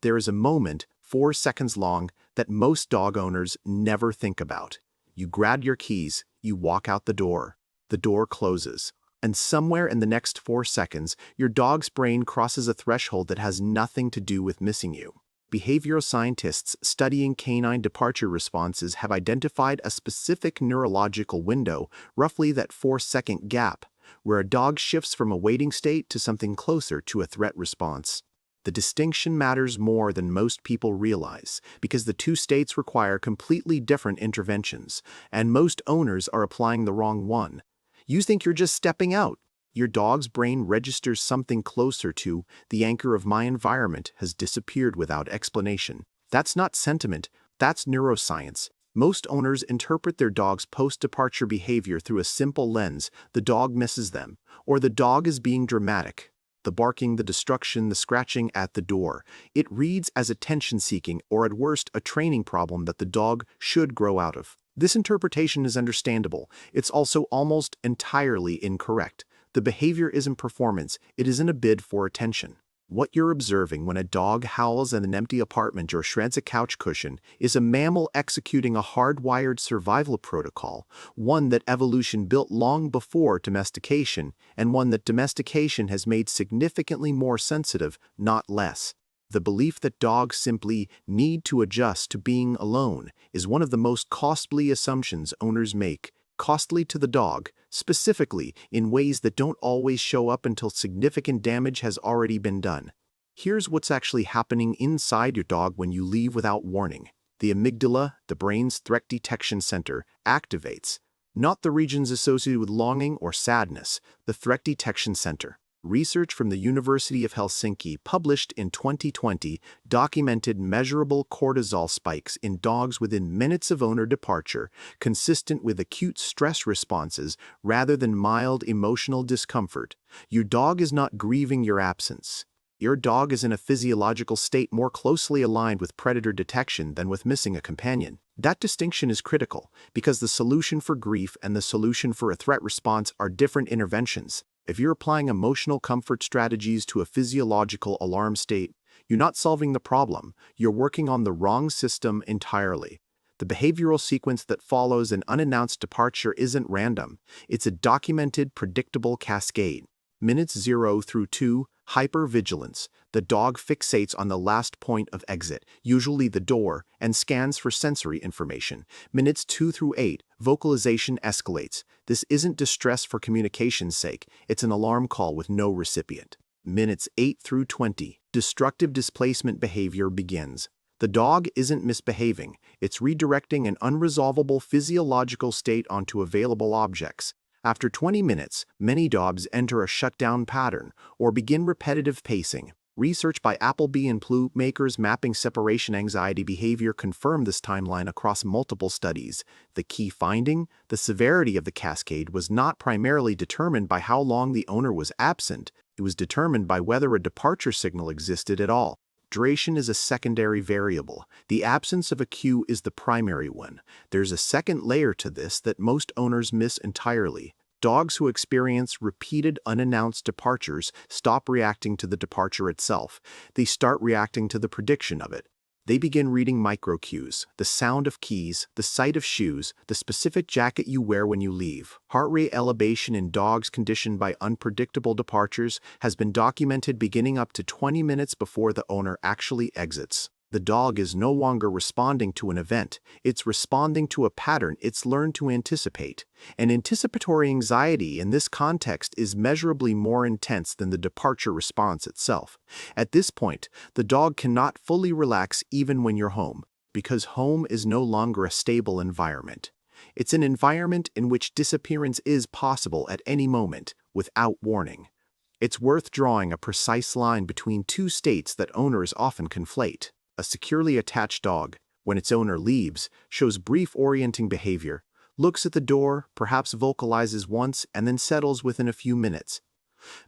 there is a moment, 4 seconds long, that most dog owners never think about. You grab your keys, you walk out the door closes, and somewhere in the next 4 seconds, your dog's brain crosses a threshold that has nothing to do with missing you. Behavioral scientists studying canine departure responses have identified a specific neurological window, roughly that 4-second gap, where a dog shifts from a waiting state to something closer to a threat response. The distinction matters more than most people realize, because the two states require completely different interventions, and most owners are applying the wrong one. You think you're just stepping out. Your dog's brain registers something closer to "the anchor of my environment has disappeared without explanation." That's not sentiment, that's neuroscience. Most owners interpret their dog's post-departure behavior through a simple lens: the dog misses them, or the dog is being dramatic. The barking, the destruction, the scratching at the door. It reads as attention-seeking, or at worst, a training problem that the dog should grow out of. This interpretation is understandable. It's also almost entirely incorrect. The behavior isn't performance, it isn't a bid for attention. What you're observing when a dog howls in an empty apartment or shreds a couch cushion is a mammal executing a hardwired survival protocol, one that evolution built long before domestication, and one that domestication has made significantly more sensitive, not less. The belief that dogs simply need to adjust to being alone is one of the most costly assumptions owners make. Costly to the dog, specifically in ways that don't always show up until significant damage has already been done. Here's what's actually happening inside your dog when you leave without warning. The amygdala, the brain's threat detection center, activates. Not the regions associated with longing or sadness, the threat detection center. Research from the University of Helsinki, published in 2020, documented measurable cortisol spikes in dogs within minutes of owner departure, consistent with acute stress responses rather than mild emotional discomfort. Your dog is not grieving your absence. Your dog is in a physiological state more closely aligned with predator detection than with missing a companion. That distinction is critical, because the solution for grief and the solution for a threat response are different interventions. If you're applying emotional comfort strategies to a physiological alarm state, you're not solving the problem, you're working on the wrong system entirely. The behavioral sequence that follows an unannounced departure isn't random, it's a documented, predictable cascade. Minutes 0 through 2, hypervigilance. The dog fixates on the last point of exit, usually the door, and scans for sensory information. Minutes 2 through 8, vocalization escalates. This isn't distress for communication's sake, it's an alarm call with no recipient. Minutes 8 through 20, destructive displacement behavior begins. The dog isn't misbehaving, it's redirecting an unresolvable physiological state onto available objects. After 20 minutes, many dogs enter a shutdown pattern or begin repetitive pacing. Research by Appleby and Plough, makers mapping separation anxiety behavior, confirmed this timeline across multiple studies. The key finding: the severity of the cascade was not primarily determined by how long the owner was absent, it was determined by whether a departure signal existed at all. Duration is a secondary variable. The absence of a cue is the primary one. There's a second layer to this that most owners miss entirely. Dogs who experience repeated unannounced departures stop reacting to the departure itself. They start reacting to the prediction of it. They begin reading microcues, the sound of keys, the sight of shoes, the specific jacket you wear when you leave. Heart rate elevation in dogs conditioned by unpredictable departures has been documented beginning up to 20 minutes before the owner actually exits. The dog is no longer responding to an event, it's responding to a pattern it's learned to anticipate. And anticipatory anxiety in this context is measurably more intense than the departure response itself. At this point, the dog cannot fully relax even when you're home, because home is no longer a stable environment. It's an environment in which disappearance is possible at any moment, without warning. It's worth drawing a precise line between two states that owners often conflate. A securely attached dog, when its owner leaves, shows brief orienting behavior, looks at the door, perhaps vocalizes once, and then settles within a few minutes.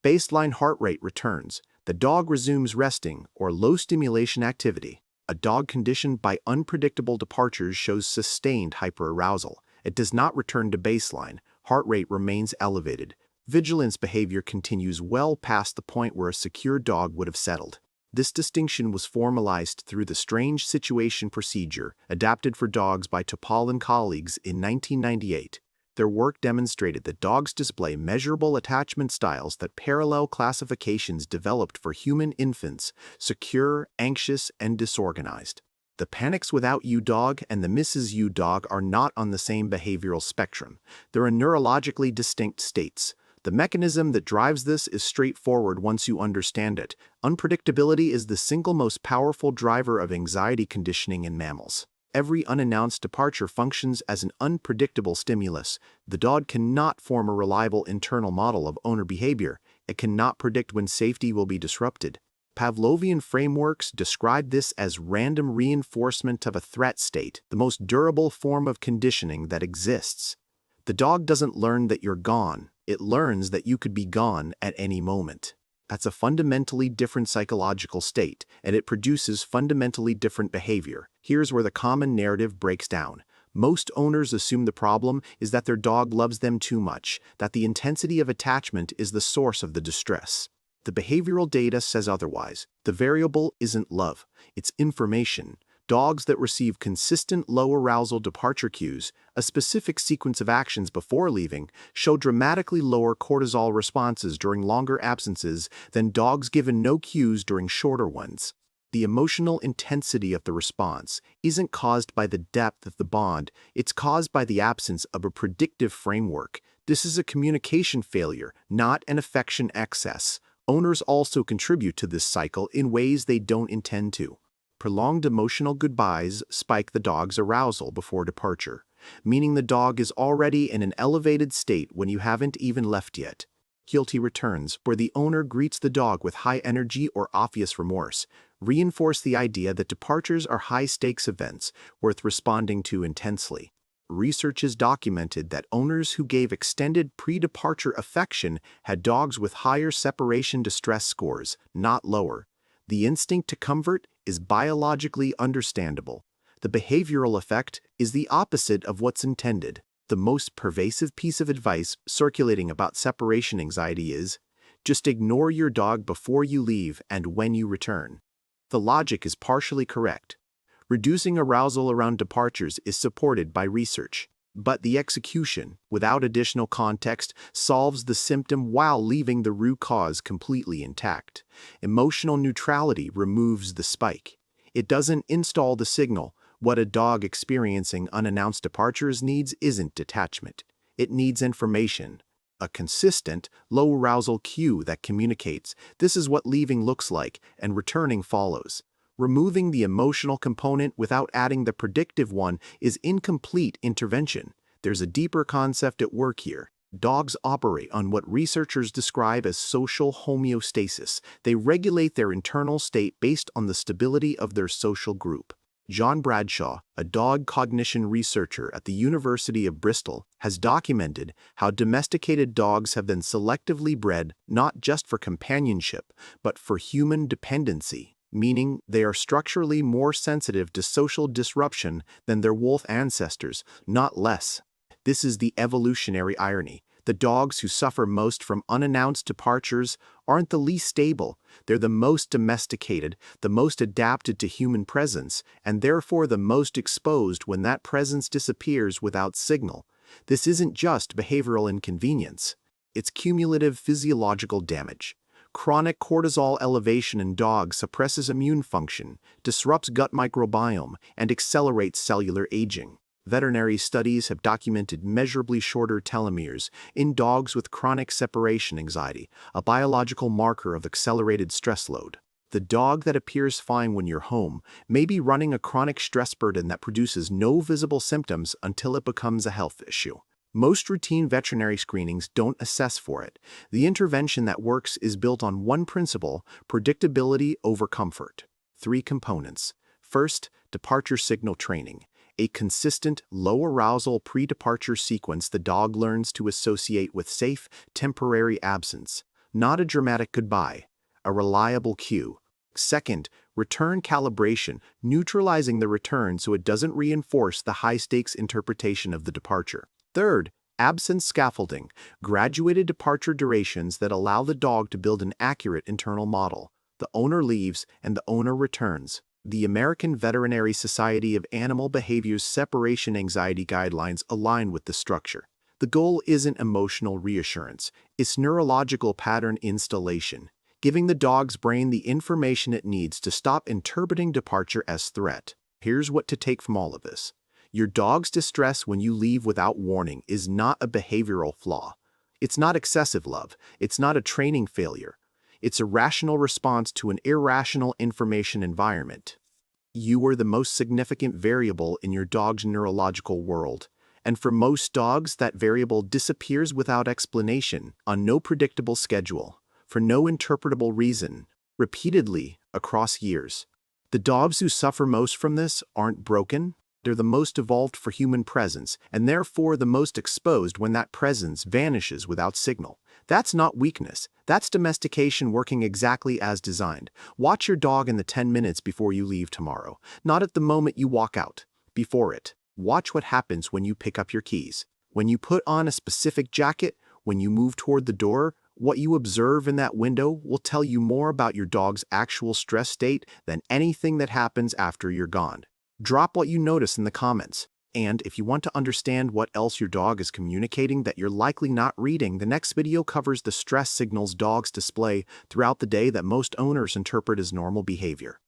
Baseline heart rate returns. The dog resumes resting or low stimulation activity. A dog conditioned by unpredictable departures shows sustained hyperarousal. It does not return to baseline. Heart rate remains elevated. Vigilance behavior continues well past the point where a secure dog would have settled. This distinction was formalized through the strange situation procedure adapted for dogs by Topol and colleagues in 1998. Their work demonstrated that dogs display measurable attachment styles that parallel classifications developed for human infants: secure, anxious, and disorganized. The panics without you dog and the Mrs. You dog are not on the same behavioral spectrum. They're in neurologically distinct states. The mechanism that drives this is straightforward once you understand it. Unpredictability is the single most powerful driver of anxiety conditioning in mammals. Every unannounced departure functions as an unpredictable stimulus. The dog cannot form a reliable internal model of owner behavior. It cannot predict when safety will be disrupted. Pavlovian frameworks describe this as random reinforcement of a threat state, the most durable form of conditioning that exists. The dog doesn't learn that you're gone. It learns that you could be gone at any moment. That's a fundamentally different psychological state, and it produces fundamentally different behavior. Here's where the common narrative breaks down. Most owners assume the problem is that their dog loves them too much, that the intensity of attachment is the source of the distress. The behavioral data says otherwise. The variable isn't love, it's information. Dogs that receive consistent low-arousal departure cues, a specific sequence of actions before leaving, show dramatically lower cortisol responses during longer absences than dogs given no cues during shorter ones. The emotional intensity of the response isn't caused by the depth of the bond, it's caused by the absence of a predictive framework. This is a communication failure, not an affection excess. Owners also contribute to this cycle in ways they don't intend to. Prolonged emotional goodbyes spike the dog's arousal before departure, meaning the dog is already in an elevated state when you haven't even left yet. Guilty returns, where the owner greets the dog with high energy or obvious remorse, reinforce the idea that departures are high-stakes events worth responding to intensely. Research has documented that owners who gave extended pre-departure affection had dogs with higher separation distress scores, not lower. The instinct to comfort is biologically understandable. The behavioral effect is the opposite of what's intended. The most pervasive piece of advice circulating about separation anxiety is, just ignore your dog before you leave and when you return. The logic is partially correct. Reducing arousal around departures is supported by research. But the execution, without additional context, solves the symptom while leaving the root cause completely intact. Emotional neutrality removes the spike. It doesn't install the signal. What a dog experiencing unannounced departures needs isn't detachment. It needs information. A consistent, low-arousal cue that communicates, this is what leaving looks like, and returning follows. Removing the emotional component without adding the predictive one is incomplete intervention. There's a deeper concept at work here. Dogs operate on what researchers describe as social homeostasis. They regulate their internal state based on the stability of their social group. John Bradshaw, a dog cognition researcher at the University of Bristol, has documented how domesticated dogs have been selectively bred not just for companionship, but for human dependency, meaning they are structurally more sensitive to social disruption than their wolf ancestors, not less. This is the evolutionary irony. The dogs who suffer most from unannounced departures aren't the least stable. They're the most domesticated, the most adapted to human presence, and therefore the most exposed when that presence disappears without signal. This isn't just behavioral inconvenience. It's cumulative physiological damage. Chronic cortisol elevation in dogs suppresses immune function, disrupts gut microbiome, and accelerates cellular aging. Veterinary studies have documented measurably shorter telomeres in dogs with chronic separation anxiety, a biological marker of accelerated stress load. The dog that appears fine when you're home may be running a chronic stress burden that produces no visible symptoms until it becomes a health issue. Most routine veterinary screenings don't assess for it. The intervention that works is built on one principle: predictability over comfort. 3 components. First, departure signal training. A consistent, low-arousal pre-departure sequence the dog learns to associate with safe, temporary absence. Not a dramatic goodbye. A reliable cue. Second, return calibration, neutralizing the return so it doesn't reinforce the high-stakes interpretation of the departure. Third, absence scaffolding, graduated departure durations that allow the dog to build an accurate internal model. the owner leaves, and the owner returns. The American Veterinary Society of Animal Behavior's separation anxiety guidelines align with the structure. The goal isn't emotional reassurance, it's neurological pattern installation, giving the dog's brain the information it needs to stop interpreting departure as threat. Here's what to take from all of this. Your dog's distress when you leave without warning is not a behavioral flaw. It's not excessive love. It's not a training failure. It's a rational response to an irrational information environment. You are the most significant variable in your dog's neurological world. And for most dogs, that variable disappears without explanation, on no predictable schedule, for no interpretable reason, repeatedly across years. The dogs who suffer most from this aren't broken. They're the most evolved for human presence, and therefore the most exposed when that presence vanishes without signal. That's not weakness. That's domestication working exactly as designed. Watch your dog in the 10 minutes before you leave tomorrow, not at the moment you walk out. Before it. Watch what happens when you pick up your keys. When you put on a specific jacket, when you move toward the door, what you observe in that window will tell you more about your dog's actual stress state than anything that happens after you're gone. Drop what you notice in the comments. And if you want to understand what else your dog is communicating that you're likely not reading, the next video covers the stress signals dogs display throughout the day that most owners interpret as normal behavior.